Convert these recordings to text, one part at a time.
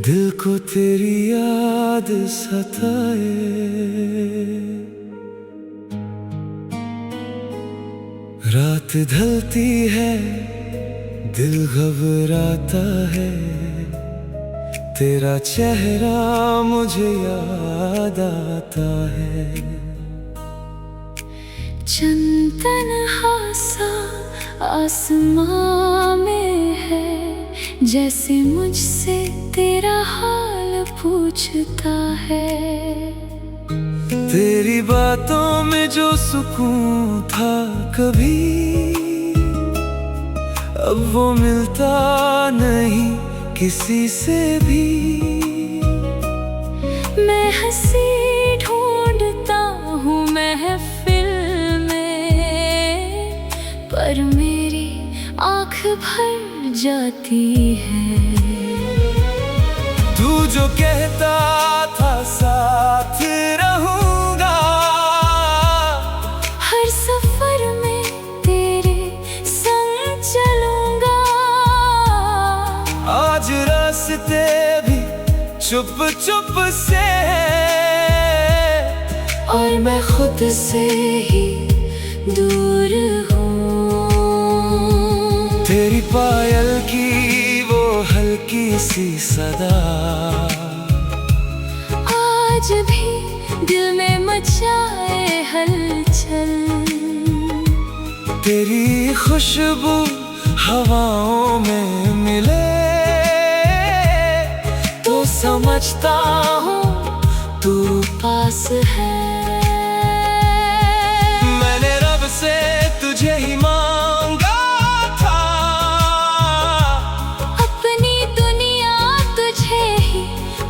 दिल को तेरी याद सताए, रात ढलती है दिल घबराता है, तेरा चेहरा मुझे याद आता है। चंदन हासा आसमां में है, जैसे मुझसे तेरा हाल पूछता है। तेरी बातों में जो सुकून था कभी, अब वो मिलता नहीं किसी से भी। मैं हंसी ढूंढता हूँ महफिल में, पर मेरी आँख भर जाती है। तू जो कहता था साथ रहूंगा, हर सफर में तेरे संग चलूंगा। आज रास्ते भी चुप चुप से, और मैं खुद से ही दूर हूँ। तेरी पायल की वो हल्की सी सदा आज भी दिल में मचाए हलचल। तेरी खुशबू हवाओं में मिले तो समझता हूँ तू पास है। मैंने रब से तुझे ही मांगा था, अपनी दुनिया तुझे ही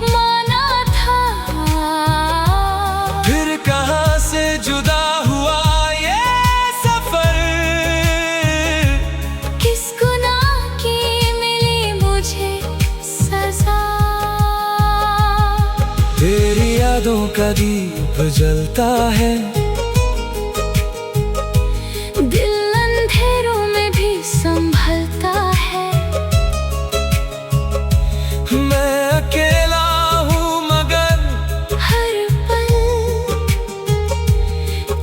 माना था। फिर कहाँ से जुदा हुआ ये सफर, किस गुनाह की मिली मुझे सजा। तेरी यादों का दीप जलता है, दिल अंधेरों में भी संभलता है। मैं अकेला हूँ मगर हर पल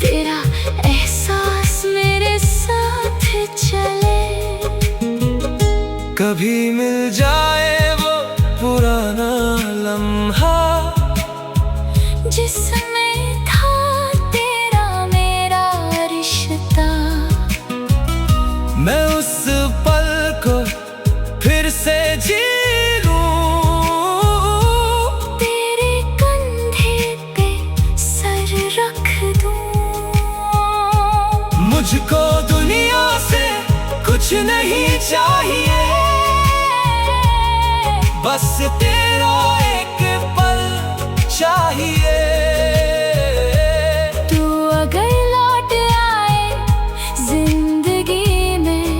तेरा एहसास मेरे साथ चले। कभी मिल जाए वो पुराना लम्हा, जिसमें था तेरा मेरा रिश्ता। मैं उस पल को फिर से जी लूं। तेरे कंधे पे सर रख दूं। मुझको दुनिया से कुछ नहीं चाहिए, बस तेरा एक पल चाहिए। तू अगर लौट आए जिंदगी में,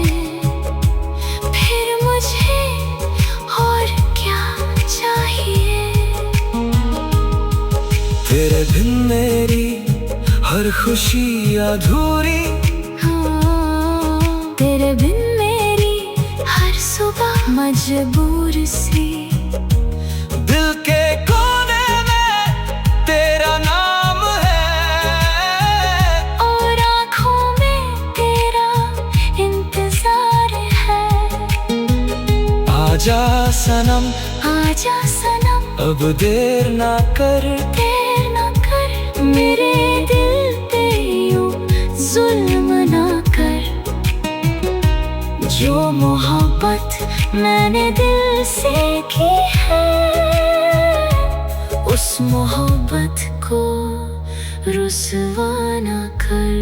फिर मुझे और क्या चाहिए। तेरे बिन मेरी हर खुशी अधूरी, हाँ, तेरे बिन मेरी हर सुबह मजबूर सी। दिल के कोने में तेरा नाम है, और आँखों में तेरा इंतजार है। आजा सनम आजा सनम, अब देर ना कर। देर ना कर, मेरे दिल पे यूं जुल्म ना कर। जो मोहब्बत मैंने दिल से की है, उस मोहब्बत को रुसवा ना कर।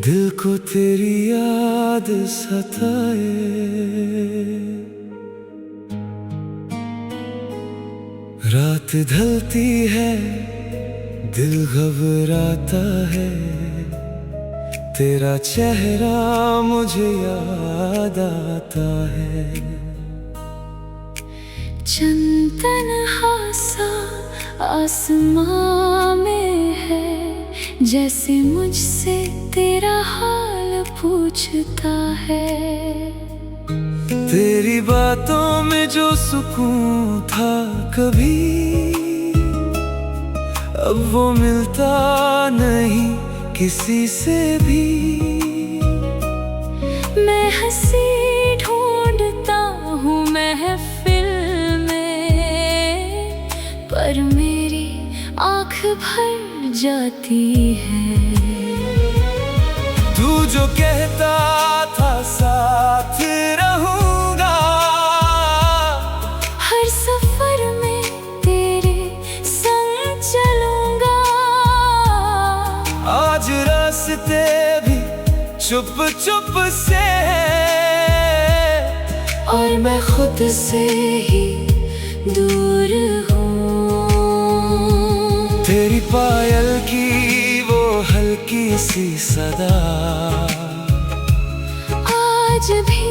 दिल को तेरी याद सताए, रात ढलती है दिल घबराता है, तेरा चेहरा मुझे याद आता है। चंदन हासा आसमां में है, जैसे मुझसे तेरा हाल पूछता है। तेरी बातों में जो सुकून था कभी, अब वो मिलता नहीं किसी से भी। मैं हंसी ढूंढता हूँ महफिल में, पर मेरी आँख भर जाती है। तू जो कहता था साथ रहूंगा, हर सफर में तेरे संग चलूंगा। आज रास्ते भी चुप चुप से, और मैं खुद से ही दूर हूँ। तेरी पायल की वो हल्की सी सदा आज भी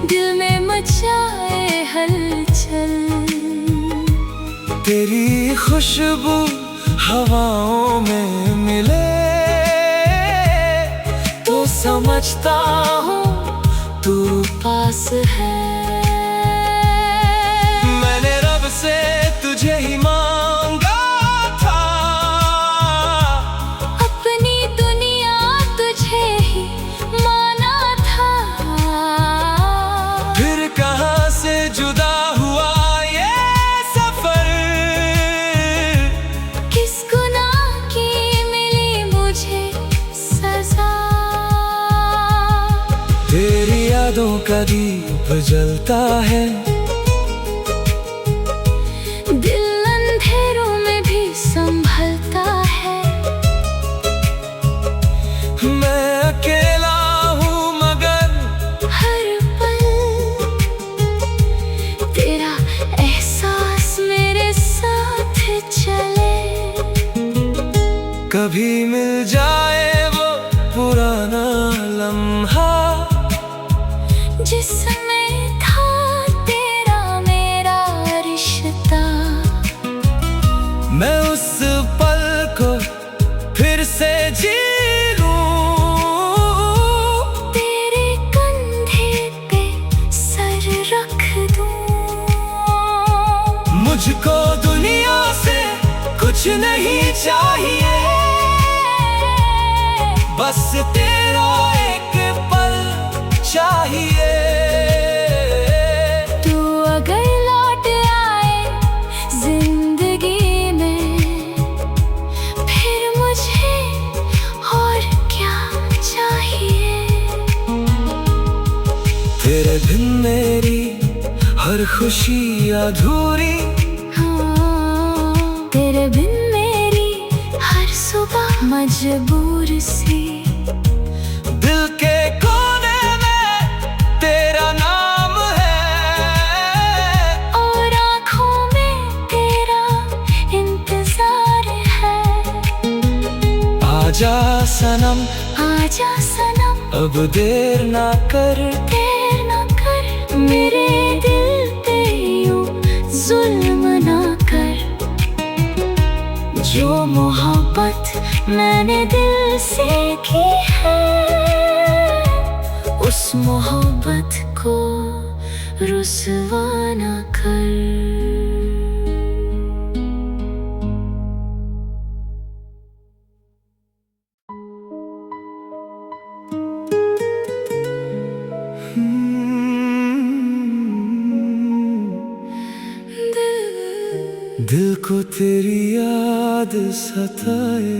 दिल में मचाए हलचल। तेरी खुशबू हवाओं में मिले तो समझता हूँ तू पास है। मैंने रब से तुझे ही मांगा था, अपनी दुनिया तुझे ही माना था। फिर कहाँ से जुदा हुआ ये सफर, किस गुनाह की मिली मुझे सजा। तेरी यादों का दीप जलता है, दिल अंधेरों में भी संभलता है। मैं अकेला हूँ मगर हर पल तेरा एहसास मेरे साथ चले। कभी मिल जाए वो पुराना लम्हा, जिसमें था तेरा मेरा रिश्ता। मैं उस पल को फिर से जी लूं, तेरे कंधे पे सर रख दूं। मुझको दुनिया से कुछ नहीं चाहिए, बस तेरा एक पल चाहिए। तू अगर लौट आए जिंदगी में, फिर मुझे और क्या चाहिए। तेरे बिन मेरी हर खुशी अधूरी, हाँ, तेरे बिन मेरी हर सुबह मजबूर सी। दिल के कोने में तेरा नाम है, और आँखों में तेरा इंतजार है। आजा सनम आजा सनम अब देर ना कर, देर ना कर। मेरे दिल पे यूं जुल्म ना कर। जो मोहब्बत मैंने दिल से की है, उस मोहब्बत को रुसवा ना कर। दिल को तेरी याद सताए,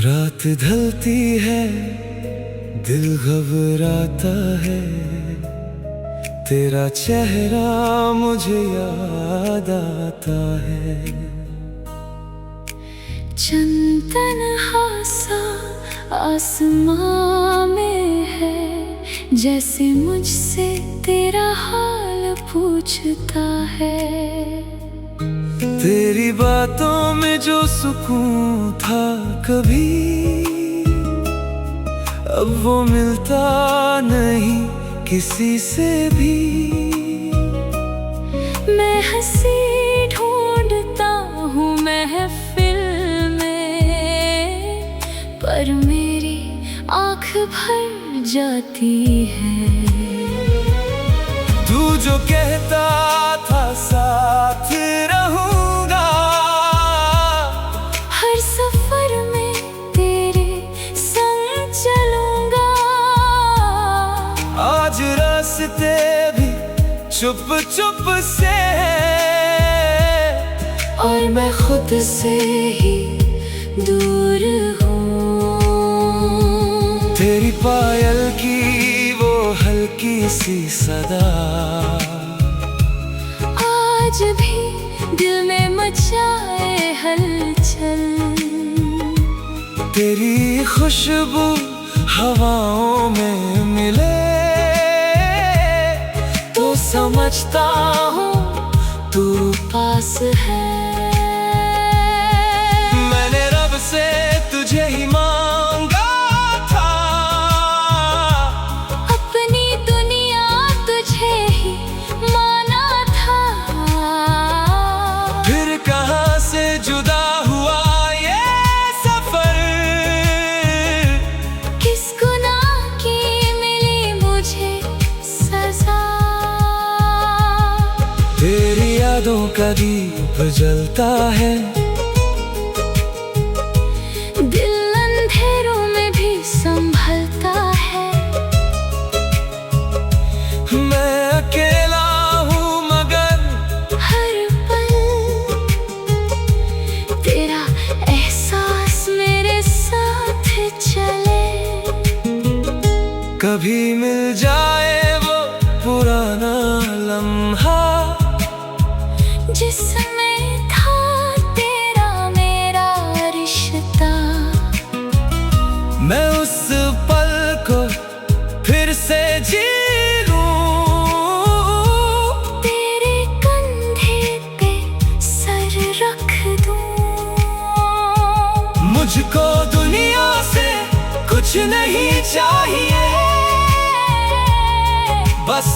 रात ढलती है दिल घबराता है, तेरा चेहरा मुझे याद आता है। चंदन हासा आसमां में है, जैसे मुझसे तेरा हाल पूछता है। तेरी बातों में जो सुकून था कभी, अब वो मिलता नहीं किसी से भी। मैं हंसी ढूंढता हूँ महफिल में, पर मेरी आँख भर जाती है। तू जो कहता था साथ रहूंगा, हर सफर में तेरे संग चलूंगा। आज रास्ते भी चुप चुप से, और मैं खुद से ही दूर हूँ। तेरी पायल की वो हल्की सी सदा आज भी दिल में मचाए हलचल। तेरी खुशबू हवाओं में मिले तो समझता हूँ तू पास है। मैंने रब से तुझे ही मांगा था, अपनी दुनिया तुझे ही माना था। फिर कहाँ से जुदा हुआ ये सफर, किस गुनाह की मिली मुझे सजा। तेरी यादों का दीप जलता है, दिल अंधेरों में भी संभलता है। मैं अकेला हूँ मगर हर पल तेरा एहसास मेरे साथ चले। कभी मिल जाए वो पुराना लम्हा, जिसमें था तेरा मेरा रिश्ता। मैं उस पल को फिर से जी लूं, तेरे कंधे पे सर रख दूं। मुझको दुनिया से कुछ नहीं चाहिए, बस